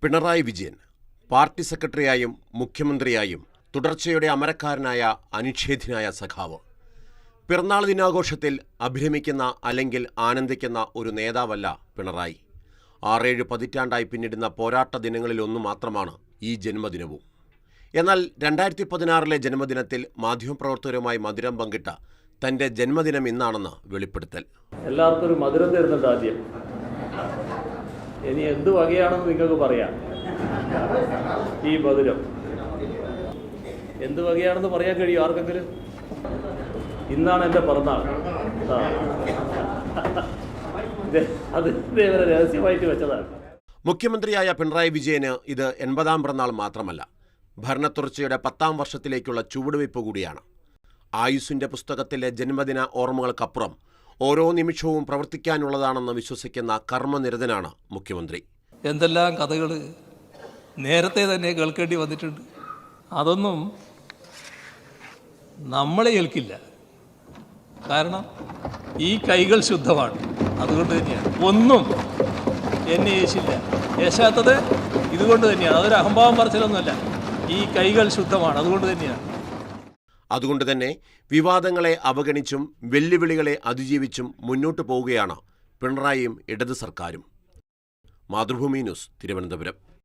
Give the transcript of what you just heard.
Pinarayi Vijayan party സെക്രട്ടറിയായും മുഖ്യമന്ത്രിയായും തുടർച്ചയുടെ അമരക്കാരനായ അനിഷേധ്യനായ സഖാവ്. പിറന്നാൾ ദിനാഘോഷത്തിൽ അഭിരമിക്കുന്ന അല്ലെങ്കിൽ ആനന്ദിക്കുന്ന ഒരു നേതാവല്ല പിണറായി. 6-7 പതിറ്റാണ്ടായി പിന്നിടുന്ന പോരാട്ട ദിനങ്ങളിലൊന്നു മാത്രമാണ് ഈ ജന്മദിനവും. എന്നാൽ 2016 ജന്മദിനത്തിൽ മാധ്യമപ്രവർത്തകരുമായി മധുരം പങ്കിട്ട തൻ്റെ ജന്മദിനം ഇന്നാണെന്ന് വെളിപ്പെടുത്തൽ. എല്ലാവർക്കും ഒരു മധുരം തരുന്നുണ്ട് ആദ്യം. ഇനി എന്ത് വകയാണെന്ന് നിങ്ങൾക്ക് പറയാം. ഈ മധുരം എന്ത് വകയാണെന്ന് പറയാൻ കഴിയും ആർക്കെങ്കിലും? ഇന്നാണ് എൻ്റെ പിറന്നാൾ. അത് ഇതേവരെ രഹസ്യമായിട്ട് വെച്ചതാണ്. മുഖ്യമന്ത്രിയായ പിണറായി വിജയന് ഇത് 80ാം പിറന്നാൾ മാത്രമല്ല, ഭരണത്തുടർച്ചയുടെ 10ാം വർഷത്തിലേക്കുള്ള ചുവടുവയ്പ് കൂടിയാണ്. ആയുസ്സിൻ്റെ പുസ്തകത്തിലെ ജന്മദിന ഓർമ്മകൾക്കപ്പുറം ഓരോ നിമിഷവും പ്രവർത്തിക്കാനുള്ളതാണെന്ന് വിശ്വസിക്കുന്ന കർമ്മനിരതനാണ് മുഖ്യമന്ത്രി. എന്തെല്ലാം കഥകൾ നേരത്തെ തന്നെ കേൾക്കേണ്ടി വന്നിട്ടുണ്ട്. അതൊന്നും നമ്മളെ ഏൽക്കില്ല. കാരണം ഈ കൈകൾ ശുദ്ധമാണ്. അതുകൊണ്ട് തന്നെയാണ് ഒന്നും എന്നെ യേശില്ല. യേശാത്തത് ഇതുകൊണ്ട് തന്നെയാണ്. അതൊരു അഹംഭാവം പറച്ചിലൊന്നുമല്ല. ഈ കൈകൾ ശുദ്ധമാണ്. അതുകൊണ്ട് തന്നെയാണ്. അതുകൊണ്ട് തന്നെ വിവാദങ്ങളെ അവഗണിച്ചും വെല്ലുവിളികളെ അതിജീവിച്ചും മുന്നോട്ടു പോവുകയാണ് പിണറായിയും ഇടത് സർക്കാരും. മാതൃഭൂമി ന്യൂസ്, തിരുവനന്തപുരം.